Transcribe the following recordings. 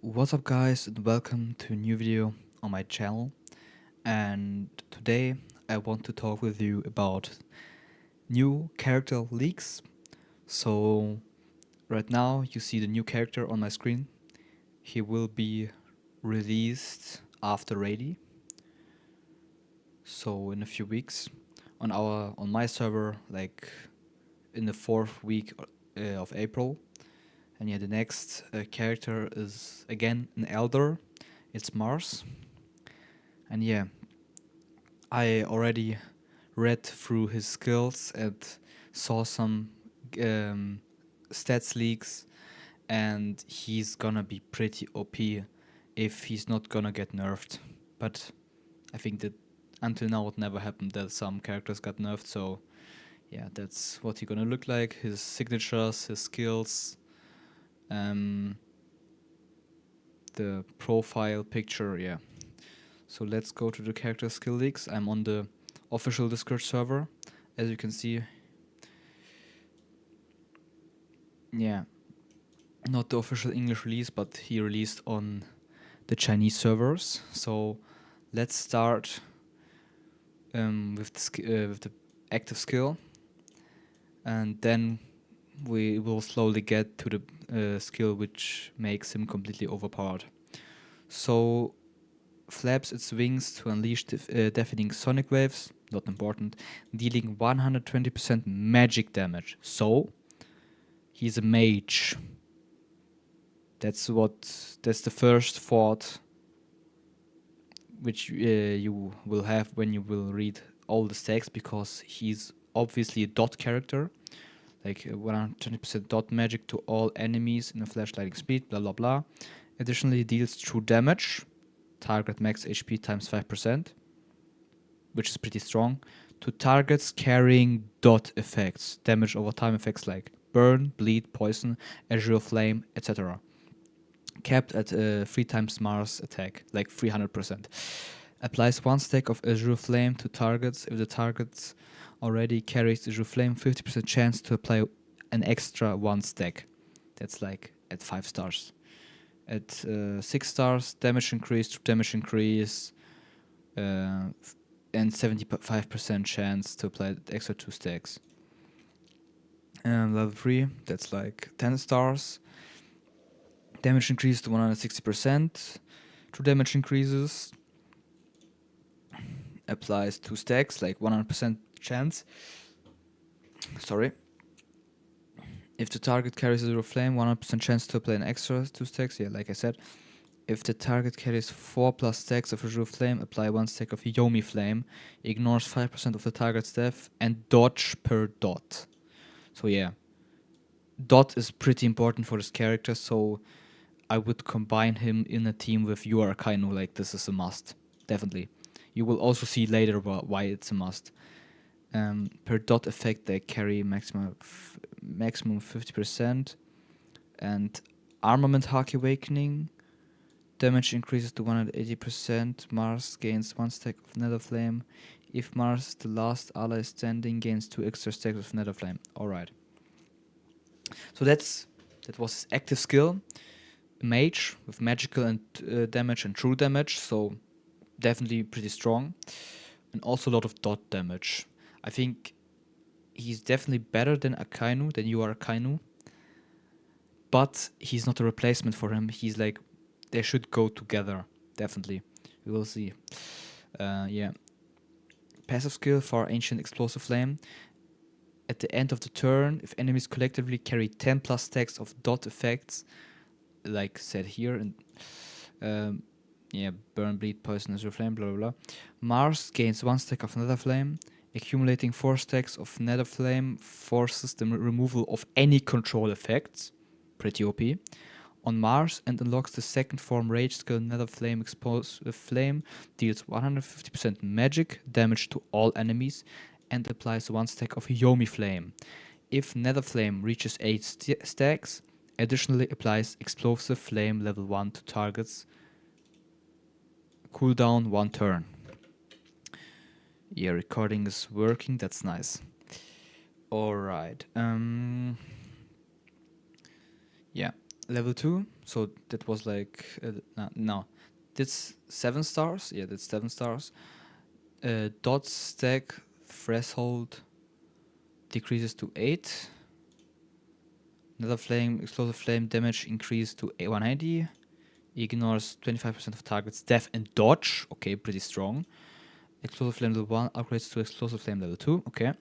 What's up guys and welcome to a new video on my channel, and today I want to talk with you about new character leaks. So right now you see the new character on my screen. He will be released after Ready, so in a few weeks on my server, like in the fourth week of April. And yeah, the next character is again an elder. It's Mars. And yeah, I already read through his skills and saw some um, stats leaks, and he's gonna be pretty OP if he's not gonna get nerfed. But I think that until now it never happened that some characters got nerfed, so yeah, that's what he's gonna look like. His signatures, his skills, um, the profile picture, yeah. So let's go to the character skill leaks. I'm on the official Discord server, as you can see. Yeah, not the official English release, but he released on the Chinese servers. So let's start with the active skill, and then we will slowly get to the skill which makes him completely overpowered. So flaps its wings to unleash deafening sonic waves, not important, dealing 120% magic damage. So he's a mage. That's the first thought which you will have when you will read all the stacks, because he's obviously a dot character, like 120% dot magic to all enemies in a flash lightning speed, blah blah blah. Additionally, deals true damage, target max HP times 5%, which is pretty strong, to targets carrying dot effects, damage over time effects like burn, bleed, poison, azure flame, etc. Capped at 3 times Mars attack, like 300%. Applies 1 stack of azure flame to targets. If the target already carries azure flame, 50% chance to apply an extra 1 stack. That's like at 5 stars. At 6 stars, damage increase, uh, and 75% chance to apply the extra 2 stacks. And level 3, that's like 10 stars. Damage increase to 160%. True damage increases. Applies 2 stacks, like 100% chance. Sorry. If the target carries Azure Flame, 100% chance to apply an extra 2 stacks. Yeah, like I said. If the target carries 4 plus stacks of Azure Flame, apply 1 stack of Yomi Flame. Ignores 5% of the target's death and dodge per dot. So yeah. Dot is pretty important for this character, so I would combine him in a team with your Akainu. Like, this is a must. Definitely. You will also see later why it's a must. Per dot effect, they carry maximum 50%. And Armament Haki Awakening. Damage increases to 180%. Mars gains 1 stack of Nether Flame. If Mars is the last ally standing, gains 2 extra stacks of Nether Flame. Alright. So that was his active skill. Mage with magical and damage and true damage. So definitely pretty strong. And also a lot of dot damage. I think he's definitely better than Akainu, than you are Akainu. But he's not a replacement for him. He's like, they should go together. Definitely. We will see. Yeah. Passive skill for Ancient Explosive Flame. At the end of the turn, if enemies collectively carry 10 plus stacks of dot effects, like said here, and yeah, burn, bleed, poison, azure flame, blah blah blah. Mars gains 1 stack of nether flame. Accumulating 4 stacks of nether flame forces the removal of any control effects. Pretty OP. On Mars, and unlocks the second form rage skill Nether Flame Explosive Flame, deals 150% magic damage to all enemies, and applies 1 stack of Yomi Flame. If Nether Flame reaches 8 stacks, additionally applies Explosive Flame level 1 to targets. Cooldown 1 turn. Yeah, recording is working, that's nice. Alright. Yeah. level 2. So that was like no, that's 7 stars. Yeah, that's 7 stars. Dot stack threshold decreases to 8. Another flame, explosive flame damage increased to 180. Ignores 25% of targets death and dodge. Okay, pretty strong. Explosive flame level 1 upgrades to explosive flame level 2. Okay.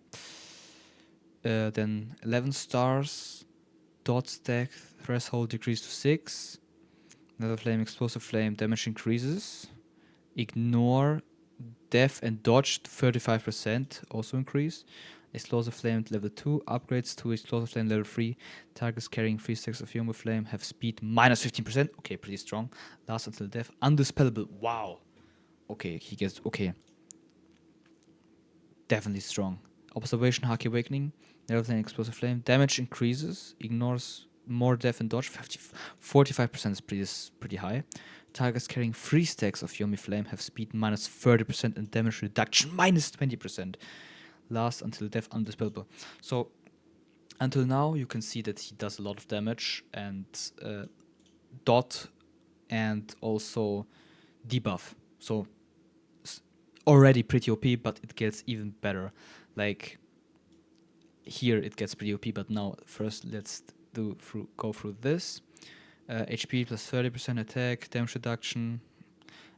Then 11 stars. Dot stack threshold decreased to 6. Another flame, explosive flame damage increases. Ignore death and dodge 35% also increase. Explosive flame level 2 upgrades to explosive flame level 3. Targets carrying 3 stacks of human flame have speed minus 15%. Okay, pretty strong. Lasts until death. Undispellable. Wow. Okay, he gets okay. Definitely strong. Observation, Haki Awakening. Level flame, explosive flame. Damage increases. Ignores more death and dodge. 45% is pretty high. Targets carrying 3 stacks of Yomi Flame have speed minus 30% and damage reduction minus 20%. Last until death, undispellable. So until now, you can see that he does a lot of damage and dot and also debuff. So already pretty OP, but it gets even better. Like here, it gets pretty OP, but now first let's go through this. HP plus 30% attack, damage reduction.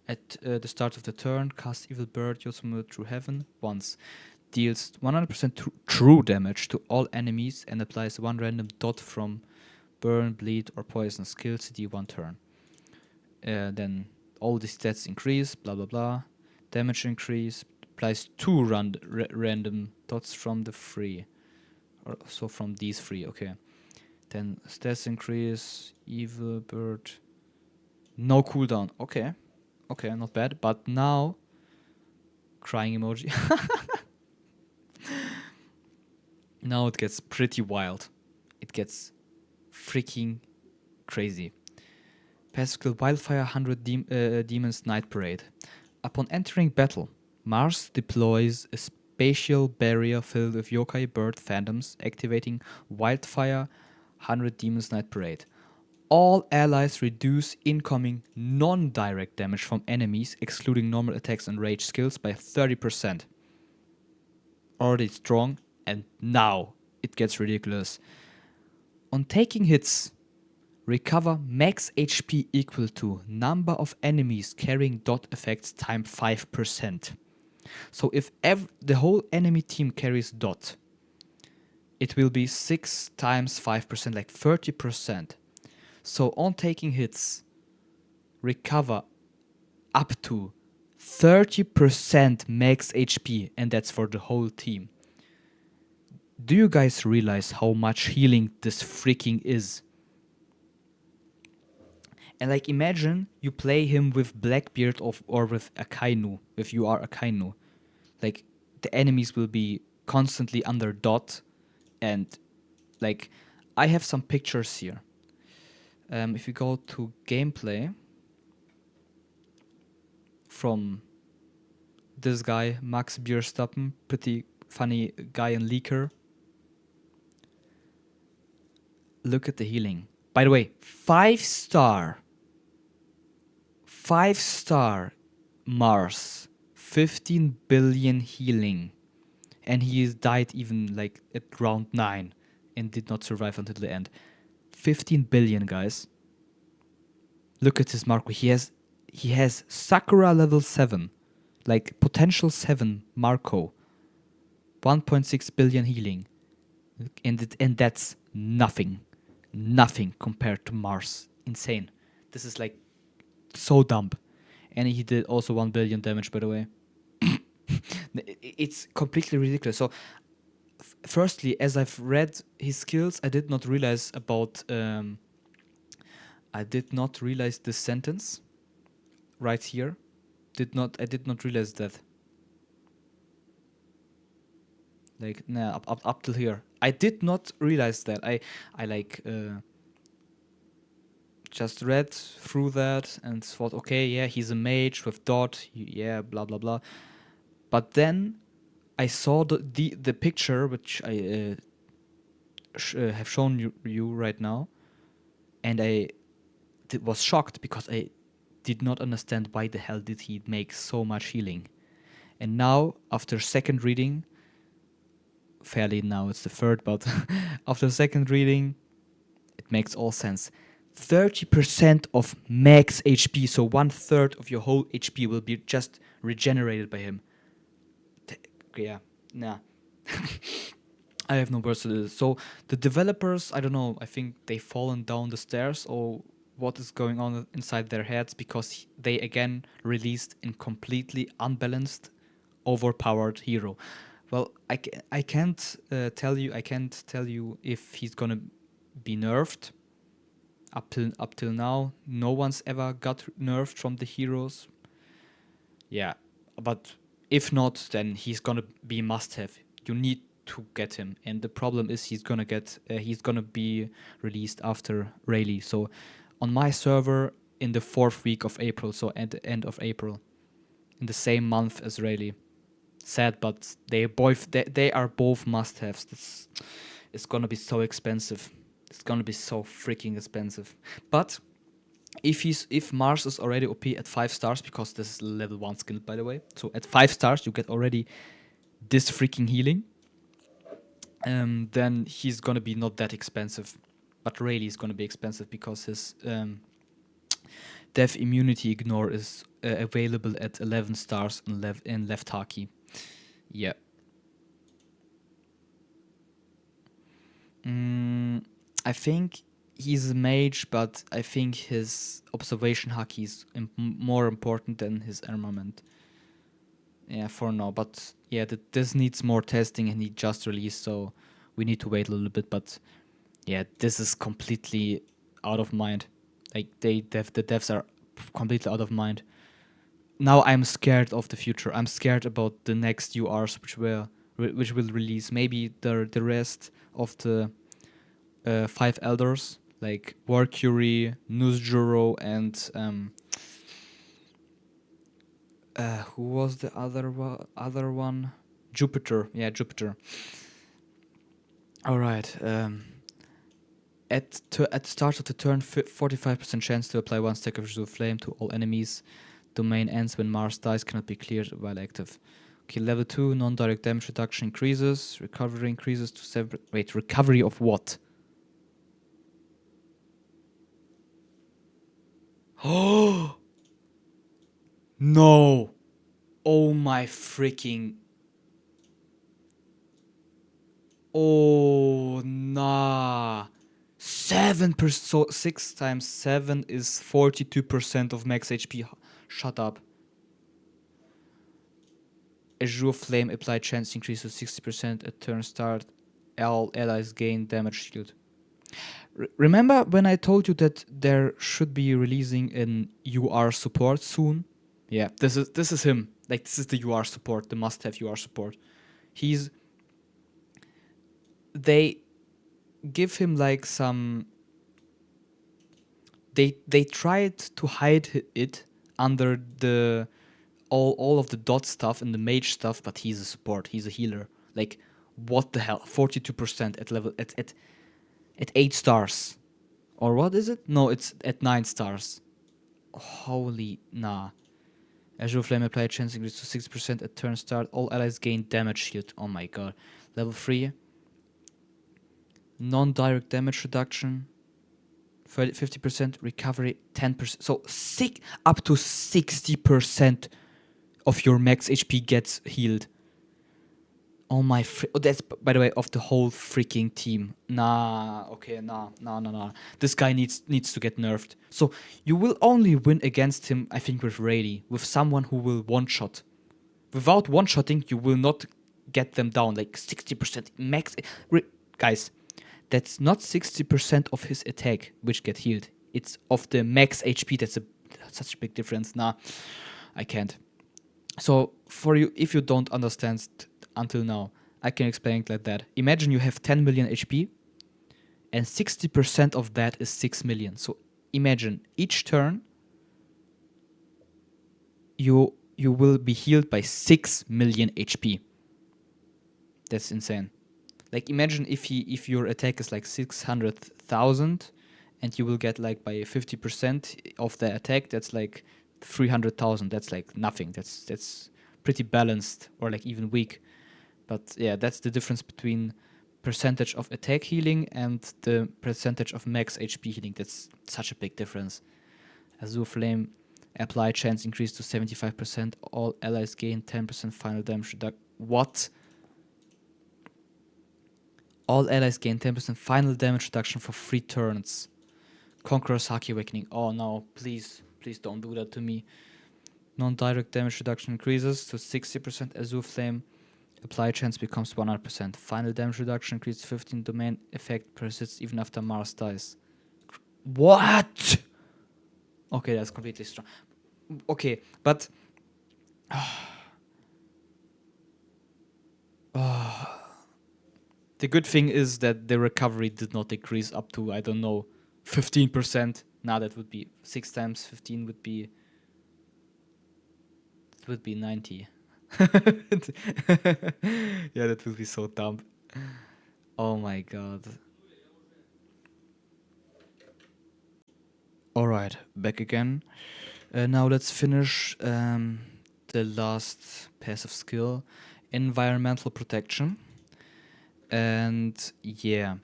At the start of the turn, cast Evil Bird, Yosumu through Heaven once. Deals 100% true damage to all enemies and applies 1 random dot from burn, bleed, or poison skill CD 1 turn. Then all the stats increase, blah blah blah. Damage increase, applies 2 random dots from the 3. Or so from these 3, okay. Then stats increase, Evil Bird. No cooldown, okay. Okay, not bad. But now, crying emoji. Now it gets pretty wild. It gets freaking crazy. Passive skill Wildfire 100 Demons Night Parade. Upon entering battle, Mars deploys a spatial barrier filled with yokai bird phantoms, activating Wildfire 100 Demons Night Parade. All allies reduce incoming non-direct damage from enemies, excluding normal attacks and rage skills, by 30%. Already strong, and now it gets ridiculous. On taking hits, recover max HP equal to number of enemies carrying dot effects times 5%. So if the whole enemy team carries dot, it will be 6 times 5%, like 30%. So on taking hits, recover up to 30% max HP, and that's for the whole team. Do you guys realize how much healing this freaking is? And like imagine you play him with Blackbeard or with Akainu, if you are Akainu. Like the enemies will be constantly under dot, and like I have some pictures here. If you go to gameplay from this guy, Max Bierstappen, pretty funny guy and leaker. Look at the healing. By the way, 5-star Mars, 15 billion healing, and he died even like at round 9 and did not survive until the end. 15 billion, guys. Look at his Marco. He has Sakura level 7, like potential 7 Marco. 1.6 billion healing, and that's nothing compared to Mars. Insane. This is like so dumb. And he did also 1 billion damage, by the way. It's completely ridiculous. So, firstly, as I've read his skills, I did not realize this sentence right here. I did not realize that. Like, nah, up till here. I did not realize that. I like just read through that and thought, okay, yeah, he's a mage with dot, yeah, blah blah blah. But then I saw the picture which I have shown you right now, and I was shocked because I did not understand why the hell did he make so much healing. And now, after second reading, fairly now it's the third, but after second reading, it makes all sense. 30% of max HP, so 1/3 of your whole HP will be just regenerated by him. Yeah, nah. I have no words to this. So the developers, I don't know, I think they've fallen down the stairs or what is going on inside their heads because they again released a completely unbalanced, overpowered hero. Well, I can't I can't tell you if he's gonna be nerfed. Up till now, no one's ever got nerfed from the heroes. Yeah, but if not, then he's gonna be must have. You need to get him, and the problem is he's gonna be released after Rayleigh. So on my server in the 4th week of April, so at the end of April, in the same month as Rayleigh. Sad, but they are both must haves. It's gonna be so expensive. It's gonna be so freaking expensive. But if Mars is already OP at 5 stars, because this is level 1 skill by the way, so at 5 stars you get already this freaking healing, then he's gonna be not that expensive. But Rayleigh is gonna be expensive because his death immunity ignore is available at 11 stars in left haki. Yeah. I think he's a mage, but I think his observation haki is more important than his armament. Yeah, for now. But yeah, this needs more testing, and he just released, so we need to wait a little bit. But yeah, this is completely out of mind. Like the devs are completely out of mind. Now I'm scared of the future. I'm scared about the next URs which will release. Maybe the rest of the 5 elders like Warcury, Nuzjuro, and who was the other one? Jupiter. Yeah, Jupiter. All right. At the start of the turn, 45% chance to apply 1 stack of Azure Flame to all enemies. Domain ends when Mars dies, cannot be cleared while active. Okay, level 2, non-direct damage reduction increases. Recovery increases to 7. Wait, recovery of what? Oh! No! Oh my freaking. Oh, nah. 7%. So 6 times 7 is 42% of max HP. Shut up. Azure Flame applied chance increase to 60% at turn start. All allies gain damage shield. Remember when I told you that there should be releasing an UR support soon? Yeah, this is him. Like this is the UR support, the must-have UR support. They give him like some. They tried to hide it under the all of the dot stuff and the mage stuff, but he's a support. He's a healer. Like what the hell? 42% at level at 8 stars. Or what is it? No, it's at 9 stars. Holy nah. Azure Flame applied chance increase to 6% at turn start. All allies gain damage shield. Oh my god. Level 3. Non-direct damage reduction. 50% recovery, 10%. So up to 60% of your max HP gets healed. Oh my! That's by the way of the whole freaking team. Nah, okay, nah. This guy needs to get nerfed. So you will only win against him, I think, with Rayleigh, with someone who will one shot. Without one shotting, you will not get them down like 60% max. Guys, that's not 60% of his attack which get healed. It's of the max HP. That's such a big difference. Nah, I can't. So for you, if you don't understand until now, I can explain it like that. Imagine you have 10 million HP and 60% of that is 6 million. So imagine each turn you will be healed by 6 million HP. That's insane. Like imagine if your attack is like 600,000 and you will get like by 50% of the attack. That's like 300,000. That's like nothing. That's pretty balanced or like even weak. But yeah, that's the difference between percentage of attack healing and the percentage of max HP healing. That's such a big difference. Azure Flame apply chance increase to 75%. All allies gain 10% final damage reduction. What? All allies gain 10% final damage reduction for 3 turns. Conqueror's Haki Awakening. Oh no, please, please don't do that to me. Non-direct damage reduction increases to 60%. Azure Flame apply chance becomes 100%. Final damage reduction increases 15. Domain effect persists even after Mars dies. What? Okay, that's completely strong. Okay, but the good thing is that the recovery did not decrease up to, I don't know, 15%. Now that would be 6 times 15 would be 90. Yeah, that would be so dumb. Oh my god. Alright, back again. Now let's finish the last passive skill, environmental protection. And yeah.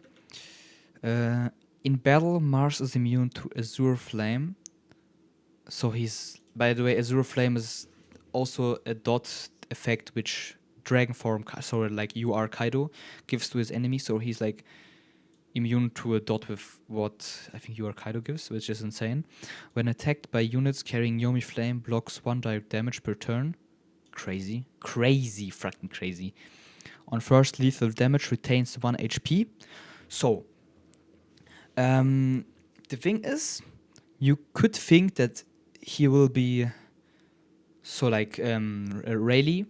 In battle, Mars is immune to Azure Flame. So he's, by the way, Azure Flame is also a dot effect which Dragon Form, so like you are Kaido, gives to his enemy. So he's like immune to a dot with what I think you are Kaido gives, which is insane. When attacked by units carrying Yomi Flame, blocks 1 direct damage per turn. Crazy. Crazy, fucking crazy. On first lethal damage, retains 1 HP. So, the thing is, you could think that he will be so like Rayleigh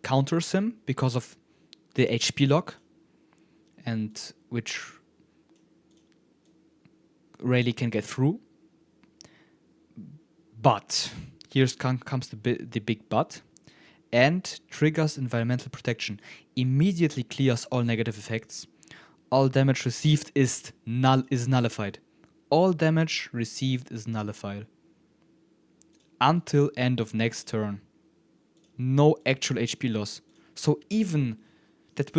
counters him because of the HP lock, and which Rayleigh can get through. But here comes the big but. And triggers environmental protection. Immediately clears all negative effects. All damage received is nullified. All damage received is nullified. Until end of next turn. No actual HP loss. So even that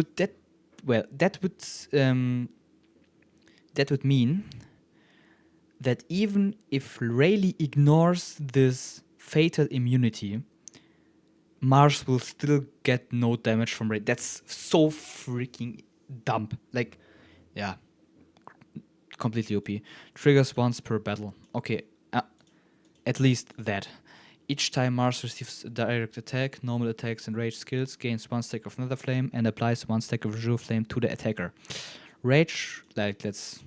would mean that even if Rayleigh ignores this fatal immunity, Mars will still get no damage from Rayleigh. That's so freaking dumb. Like, yeah, completely OP. Triggers once per battle. Okay, at least that. Each time Mars receives a direct attack, normal attacks and rage skills, gains 1 stack of Nether Flame and applies 1 stack of Azure Flame to the attacker. Rage, like let's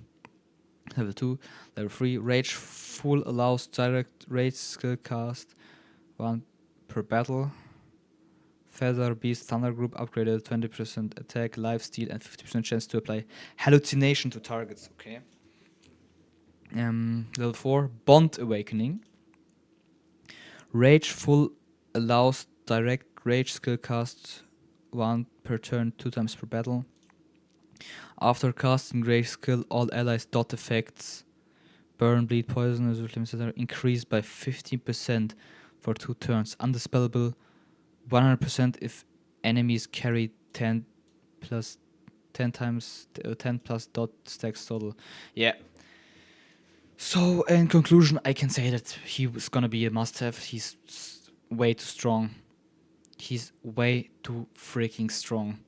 level 2, level 3. Rage full allows direct rage skill cast 1 per battle. Feather Beast Thunder Group upgraded 20% attack, lifesteal, and 50% chance to apply hallucination to targets. Okay. Level 4, Bond Awakening. Rage full allows direct rage skill cast 1 per turn, 2 times per battle. After casting rage skill, all allies dot effects, burn, bleed, poison, etc. increased by 15% for 2 turns. Undispellable 100% if enemies carry 10 plus 10 times 10 plus dot stacks total. Yeah. So in conclusion, I can say that he was gonna be a must-have. He's way too strong. He's way too freaking strong.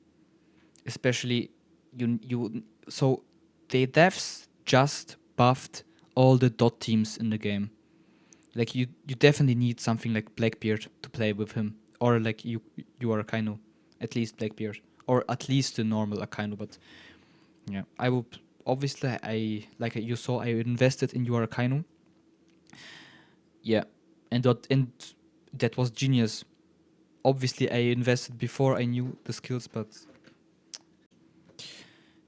Especially you. So the devs just buffed all the dot teams in the game. Like you definitely need something like Blackbeard to play with him, or like you are Akainu, at least Blackbeard, or at least the normal Akainu. But yeah, I will obviously I like you saw I invested in your Akainu. Yeah, and that was genius. Obviously, I invested before I knew the skills, but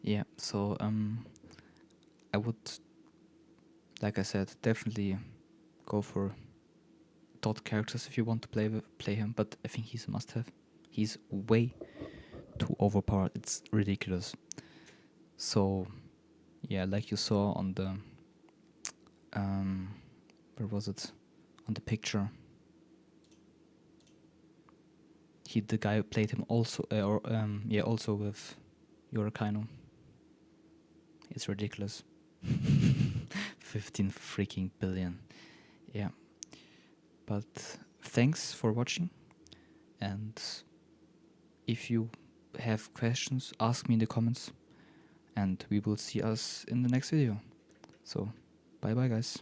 yeah. So I would, like I said, definitely go for dot characters if you want to play him. But I think he's a must-have. He's way too overpowered. It's ridiculous. So Yeah, like you saw on the where was it? On the picture. The guy played him also, also with Yorakaino. It's ridiculous. 15 freaking billion. Yeah. But thanks for watching, and if you have questions, ask me in the comments, and we will see us in the next video. So, bye bye guys.